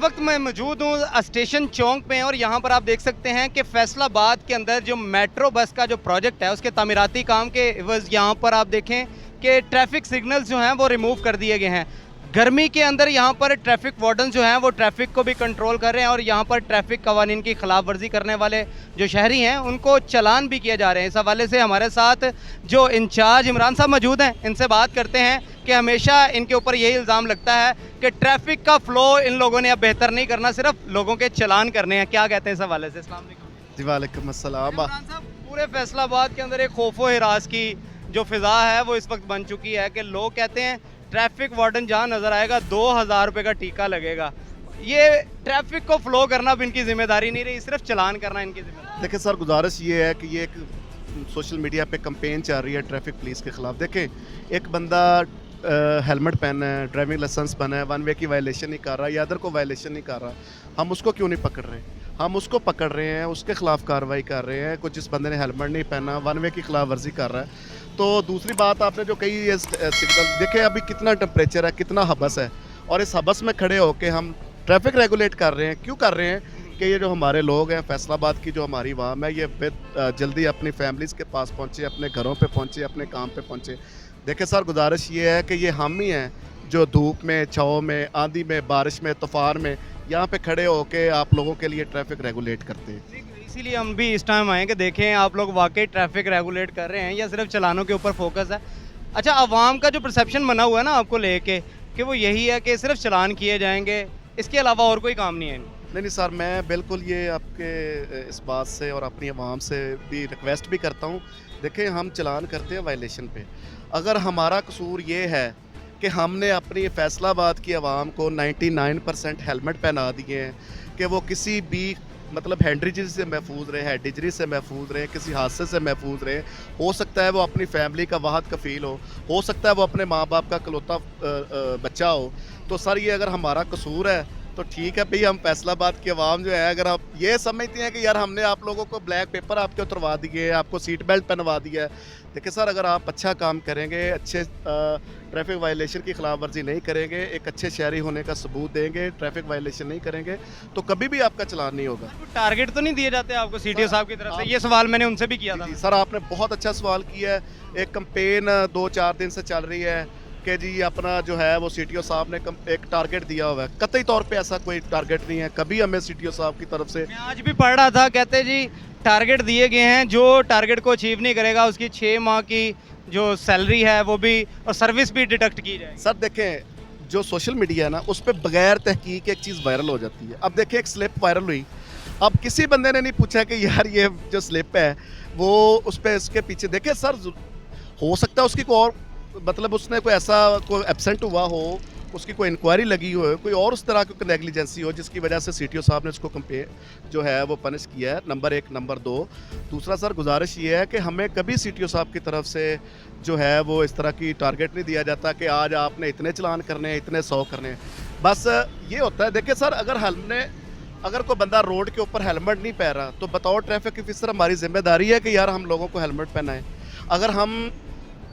वक्त मैं मौजूद हूँ स्टेशन चौक में और यहाँ पर आप देख सकते हैं कि फैसलाबाद के अंदर जो मेट्रो बस का जो प्रोजेक्ट है उसके तामीराती काम के एवज़ यहाँ पर आप देखें कि ट्रैफिक सिग्नल्स जो हैं वो रिमूव कर दिए गए हैं। गर्मी के अंदर यहाँ पर ट्रैफिक वार्डन जो हैं वो ट्रैफिक को भी कंट्रोल कर रहे हैं और यहाँ पर ट्रैफिक कवानीन की खिलाफ वर्जी करने वाले जो शहरी हैं उनको चालान भी किए जा रहे हैं। इस हवाले से हमारे साथ जो इंचार्ज इमरान साहब मौजूद हैं, इनसे बात करते हैं कि हमेशा इनके ऊपर यही इल्ज़ाम लगता है कि ट्रैफिक का फ़्लो इन लोगों ने अब बेहतर नहीं करना, सिर्फ लोगों के चालान करने हैं। क्या कहते हैं इस हवाले से? अस्सलाम वालेकुम। जी वालेकुम अस्सलाम। इमरान साहब, पूरे फैसलाबाद के अंदर एक खौफो हिरास की जो फ़िज़ा है वो इस वक्त बन चुकी है कि लोग कहते हैं ट्रैफिक वार्डन जहाँ नज़र आएगा 2000 रुपये का टीका लगेगा। ये ट्रैफिक को फ़्लो करना अब इनकी जिम्मेदारी नहीं रही, सिर्फ चालान करना इनकी जिम्मेदारी। देखिए सर, गुजारिश ये है कि ये एक सोशल मीडिया पे कंपेन चल रही है ट्रैफिक पुलिस के ख़िलाफ़। देखें, एक बंदा हेलमेट पहना है, ड्राइविंग लाइसेंस पहना है, वन वे की वायलेशन नहीं कर रहा या अदर को वायलेशन नहीं कर रहा, हम उसको क्यों नहीं पकड़ रहे? हम उसको पकड़ रहे हैं, उसके ख़िलाफ़ कार्रवाई कर रहे हैं। कुछ जिस बंदे ने हेलमेट नहीं पहना, वन वे की खिलाफ वर्जी कर रहा है। तो दूसरी बात, आपने जो कही ये सिग्नल देखे, अभी कितना टेम्परेचर है, कितना हबस है, और इस हबस में खड़े होकर हम ट्रैफिक रेगुलेट कर रहे हैं। क्यों कर रहे हैं? कि ये जो हमारे लोग हैं, फैसलाबाद की जो हमारी वाम है, ये जल्दी अपनी फैमिलीज़ के पास पहुँचे, अपने घरों पे पहुँचे, अपने काम पे पहुँचे। देखिए सर, गुजारिश ये है कि ये हम ही हैं जो धूप में, छाँव में, आंधी में, बारिश में, तूफ़ान में यहाँ पे खड़े होके आप लोगों के लिए ट्रैफिक रेगुलेट करते हैं। इसीलिए हम भी इस टाइम आए कि देखें आप लोग वाकई ट्रैफिक रेगुलेट कर रहे हैं या सिर्फ चलानों के ऊपर फोकस है। अच्छा, आवाम का जो परसेप्शन बना हुआ है ना आपको लेके कि वो यही है कि सिर्फ चलान किए जाएंगे, इसके अलावा और कोई काम नहीं है। नहीं सर, मैं बिल्कुल ये आपके इस बात से और अपनी आवाम से भी रिक्वेस्ट भी करता हूँ। देखें, हम चलान करते हैं वायलेशन पे। अगर हमारा कसूर ये है कि हमने अपनी फैसलाबाद की आवाम को 99% हेलमेट पहना दिए हैं कि वो किसी भी मतलब हैंड्रिजी से महफूज रहे, हेडिजरी से महफूज रहे, किसी हादसे से महफूज रहे। हो सकता है वो अपनी फैमिली का वाहद कफ़ील हो सकता है वो अपने माँ बाप का इकलौता बच्चा हो। तो सर, ये अगर हमारा कसूर है तो ठीक है भाई, हम फैसलाबाद की आवाम जो है, अगर आप ये समझते हैं कि यार हमने आप लोगों को ब्लैक पेपर आपके उतरवा दिए, आपको सीट बेल्ट पहनवा दिया है। देखिए सर, अगर आप अच्छा काम करेंगे, अच्छे ट्रैफिक वायलेशन की खिलाफ वर्जी नहीं करेंगे, एक अच्छे शहरी होने का सबूत देंगे, ट्रैफिक वायलेशन नहीं करेंगे, तो कभी भी आपका चलान नहीं होगा। टारगेट तो नहीं दिए जाते आपको सीटीओ साहब की तरफ से? ये सवाल मैंने उनसे भी किया था। सर, आपने बहुत अच्छा सवाल किया है। एक कंपेन 2-4 दिन से चल रही है कि जी अपना जो है वो सीटीओ साहब ने एक टारगेट दिया हुआ है। कतई तौर पे ऐसा कोई टारगेट नहीं है, कभी हमें सीटीओ साहब की तरफ से। मैं आज भी पढ़ रहा था, कहते जी टारगेट दिए गए हैं, जो टारगेट को अचीव नहीं करेगा उसकी 6 माह की जो सैलरी है वो भी और सर्विस भी डिडक्ट की जाए। सर देखें, जो सोशल मीडिया है ना, उस पर बगैर तहकीक एक चीज़ वायरल हो जाती है। अब देखें, एक स्लिप वायरल हुई, अब किसी बंदे ने नहीं पूछा कि यार ये जो स्लिप है वो उस पर उसके पीछे देखें सर, हो सकता है उसकी कोई और मतलब उसने कोई ऐसा कोई एब्सेंट हुआ हो, उसकी कोई इंक्वायरी लगी हो, कोई और उस तरह की नेग्लिजेंसी हो जिसकी वजह से सीटीओ साहब ने उसको कंपेयर जो है वो पनिश किया है। नंबर 1। नंबर 2, दूसरा सर, गुजारिश ये है कि हमें कभी सीटीओ साहब की तरफ से जो है वो इस तरह की टारगेट नहीं दिया जाता कि आज आपने इतने चलान करने हैं, इतने 100 करने हैं। बस ये होता है। देखिए सर, अगर कोई बंदा रोड के ऊपर हेलमेट नहीं पहन रहा तो बताओ ट्रैफिक ऑफिसर, हमारी जिम्मेदारी है कि यार हम लोगों को हेलमेट पहनाएं। अगर हम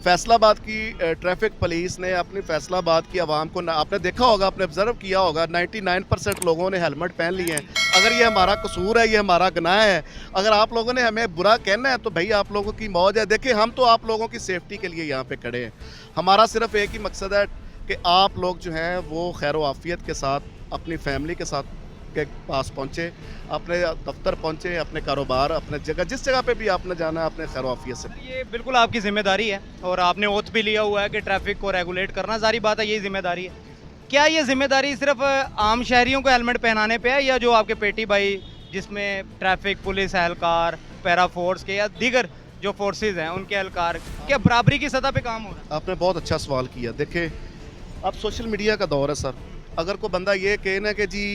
फैसलाबाद की ट्रैफिक पुलिस ने अपनी फैसलाबाद की आवाम को, आपने देखा होगा, आपने ऑब्जर्व किया होगा, 99% लोगों ने हेलमेट पहन लिए हैं। अगर ये हमारा कसूर है, ये हमारा गुनाह है, अगर आप लोगों ने हमें बुरा कहना है तो भाई आप लोगों की मौज है। देखिए, हम तो आप लोगों की सेफ्टी के लिए यहाँ पे खड़े हैं। हमारा सिर्फ एक ही मकसद है कि आप लोग जो हैं वो खैर व आफियत के साथ अपनी फैमिली के साथ के पास पहुँचे, अपने दफ्तर पहुँचे, अपने कारोबार, अपने जगह, जिस जगह पे भी आपने जाना है, अपने खैर वाफियत से। ये बिल्कुल आपकी जिम्मेदारी है और आपने ओथ भी लिया हुआ है कि ट्रैफिक को रेगुलेट करना, सारी बात है, यही जिम्मेदारी है। क्या ये जिम्मेदारी सिर्फ आम शहरियों को हेलमेट पहनाने पे है या जो आपके पेटी भाई जिसमें ट्रैफिक पुलिस एहलकार, पैरा फोर्स के या दीगर जो फोर्सेज हैं उनके एहलकार, क्या बराबरी की सतह पे काम हो रहा है? आपने बहुत अच्छा सवाल किया। देखें, अब सोशल मीडिया का दौर है सर। अगर कोई बंदा ये कहे ना कि जी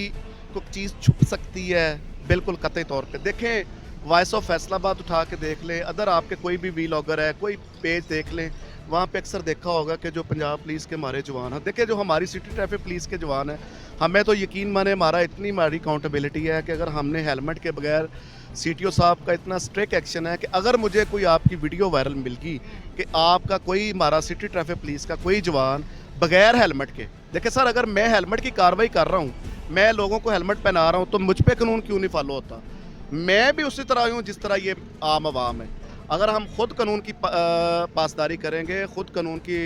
कोई चीज़ छुप सकती है, बिल्कुल कतई तौर पे देखें, वॉइस ऑफ फैसलाबाद उठा के देख लें, अदर आपके कोई भी व्लॉगर है, कोई पेज देख लें, वहाँ पे अक्सर देखा होगा कि जो पंजाब पुलिस के हमारे जवान हैं, देखिए जो हमारी सिटी ट्रैफिक पुलिस के जवान हैं, हमें तो यकीन माने हमारा इतनी हमारी अकाउंटेबिलिटी है कि अगर हमने हेलमेट के बगैर, सीटीओ साहब का इतना स्ट्रिक्ट एक्शन है कि अगर मुझे कोई आपकी वीडियो वायरल मिल गई कि आपका कोई हमारा सिटी ट्रैफिक पुलिस का कोई जवान बगैर हेलमेट के। देखिए सर, अगर मैं हेलमेट की कार्रवाई कर रहा हूँ, मैं लोगों को हेलमेट पहना रहा हूँ, तो मुझ पे कानून क्यों नहीं फॉलो होता? मैं भी उसी तरह हूँ जिस तरह ये आम आवाम है। अगर हम खुद कानून की पासदारी करेंगे, खुद कानून की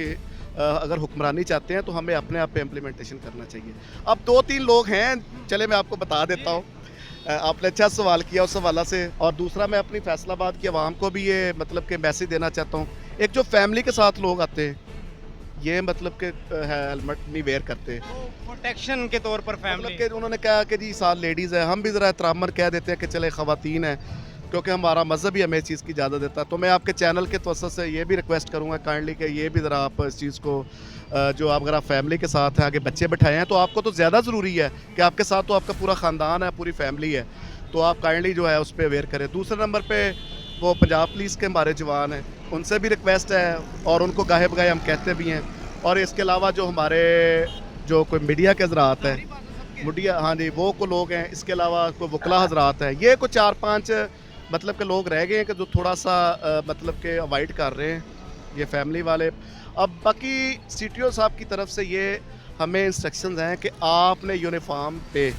अगर हुक्मरानी चाहते हैं, तो हमें अपने आप पे इम्प्लीमेंटेशन करना चाहिए। अब 2-3 लोग हैं, चले मैं आपको बता देता हूँ। आपने अच्छा सवाल किया उस हवाला से। और दूसरा, मैं अपनी फैसलाबाद की आवाम को भी ये मतलब कि मैसेज देना चाहता हूँ। एक जो फैमिली के साथ लोग आते हैं, ये मतलब कि हेलमेट नहीं वेयर करते, प्रोटेक्शन के तौर पर मतलब फैमिली कि उन्होंने कहा कि जी साथ लेडीज़ है, हम भी ज़रा एहतरामन कह देते हैं कि चले ख़वातीन है, क्योंकि हमारा मज़हब ही हमें इस चीज़ की इजाज़त देता है। तो मैं आपके चैनल के तवज्जुह से ये भी रिक्वेस्ट करूँगा काइंडली कि ये भी ज़रा आप इस चीज़ को जो आप अगर आप फैमिली के साथ हैं, आगे बच्चे बैठाए हैं, तो आपको तो ज़्यादा ज़रूरी है कि आपके साथ तो आपका पूरा ख़ानदान है, पूरी फैमिली है, तो आप काइंडली जो है उस पर अवेयर करें। दूसरे नंबर पर वो पंजाब पुलिस के हमारे जवान हैं, उनसे भी रिक्वेस्ट है और उनको गाहे बगाहे हम कहते भी हैं। और इसके अलावा जो हमारे जो कोई मीडिया के हजरात हैं, मीडिया, हाँ जी, वो को लोग हैं, इसके अलावा कोई वकला हजरात हैं, ये कुछ 4-5 मतलब के लोग रह गए हैं कि जो थोड़ा सा मतलब के अवॉइड कर रहे हैं, ये फैमिली वाले। अब बाकी CTO साहब की तरफ से ये हमें इंस्ट्रक्शंस हैं कि आपने यूनिफॉर्म पे,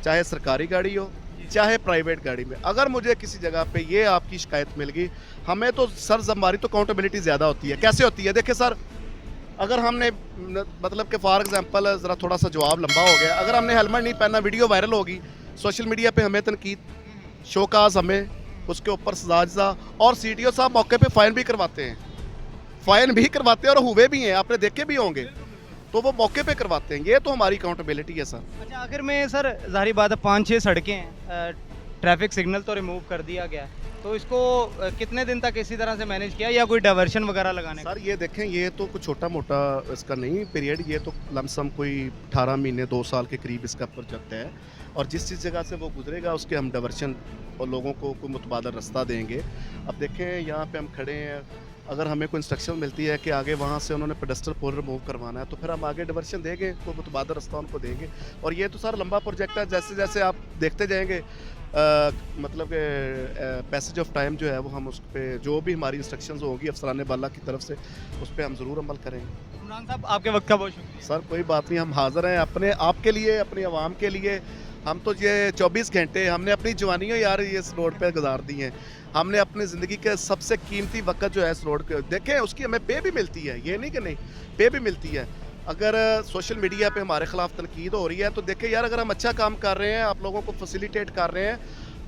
चाहे सरकारी गाड़ी हो चाहे प्राइवेट गाड़ी में, अगर मुझे किसी जगह पे ये आपकी शिकायत मिल गई, हमें तो सर हमारी तो अकाउंटेबिलिटी ज़्यादा होती है। कैसे होती है? देखिए सर, अगर हमने मतलब कि फॉर एग्जांपल ज़रा थोड़ा सा जवाब लंबा हो गया, अगर हमने हेलमेट नहीं पहना, वीडियो वायरल होगी, सोशल मीडिया पे हमें तनकीद, शोकाज, हमें उसके ऊपर सजा, और CTO साहब मौके पे फ़ाइन भी करवाते हैं, फ़ाइन भी करवाते हैं और हुए भी हैं, आपने देखे भी होंगे, तो वो मौके पे करवाते हैं। ये तो हमारी अकाउंटेबिलिटी है सर। अच्छा, आखिर में सर ज़ाहिर बात है 5-6 सड़कें हैं, ट्रैफिक सिग्नल तो रिमूव कर दिया गया है, तो इसको कितने दिन तक इसी तरह से मैनेज किया या कोई डाइवर्शन वगैरह लगाने का? सर ये देखें, ये तो कुछ छोटा मोटा इसका नहीं पीरियड, ये तो लमसम कोई 18 महीने 2 साल के करीब इसका प्रोजेक्ट है। और जिस जगह से वो गुजरेगा उसके हम डाइवर्शन और लोगों को कोई मुतबादल रास्ता देंगे। अब देखें, यहाँ पे हम खड़े हैं, अगर हमें कोई इंस्ट्रक्शन मिलती है कि आगे वहाँ से उन्होंने पेडेस्ट्रियल पोल रिमूव करवाना है, तो फिर हम आगे डाइवर्शन देंगे, कोई मुतबादल रास्ता उनको देंगे। और ये तो सर लंबा प्रोजेक्ट है, जैसे जैसे आप देखते जाएंगे मतलब कि पैसेज ऑफ टाइम जो है वो हम उस पर जो भी हमारी इंस्ट्रक्शंस होगी अफसरान बाला की तरफ से, उस पर हम ज़रूर अमल करेंगे। इमरान साहब, आपके वक्त का बहुत शुक्रिया। सर कोई बात नहीं, हम हाज़िर हैं अपने आपके लिए, अपनी आवाम के लिए। हम तो ये 24 घंटे हमने अपनी जवानियाँ यार ये इस रोड पे गुजार दी हैं। हमने अपनी ज़िंदगी के सबसे कीमती वक्त जो है इस रोड पे देखें, उसकी हमें पे भी मिलती है, ये नहीं कि नहीं, पे भी मिलती है। अगर सोशल मीडिया पे हमारे ख़िलाफ़ तनकीद हो रही है, तो देखें यार, अगर हम अच्छा काम कर रहे हैं, आप लोगों को फैसिलिटेट कर रहे हैं,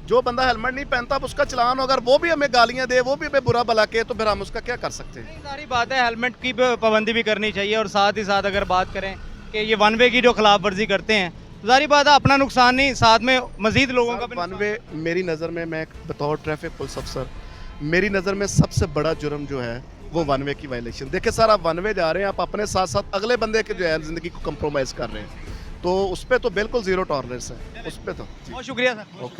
जो बंदा हेलमेट नहीं पहनता अब उसका चलान हो, अगर वो भी हमें गालियाँ दे, वो भी हमें बुरा भला कहे, तो फिर हम उसका क्या कर सकते हैं? सारी बात है, हेलमेट की पाबंदी भी करनी चाहिए, और साथ ही साथ अगर बात करें कि ये वन वे की जो खिलाफ वर्जी करते हैं, तो सारी बात है अपना नुकसान नहीं, साथ में मजीद लोगों का भी वन वे मेरी नज़र में, मैं बतौर ट्रैफिक पुलिस अफसर, मेरी नज़र में सबसे बड़ा जुर्म जो है वो वन वे की वायलेशन। देखिए सर, आप वन वे जा रहे हैं, आप अपने साथ साथ अगले बंदे के जो है ज़िंदगी को कंप्रोमाइज़ कर रहे हैं, तो उस पर तो बिल्कुल ज़ीरो टॉलरेंस है, उस पर तो। बहुत शुक्रिया सर। ओके।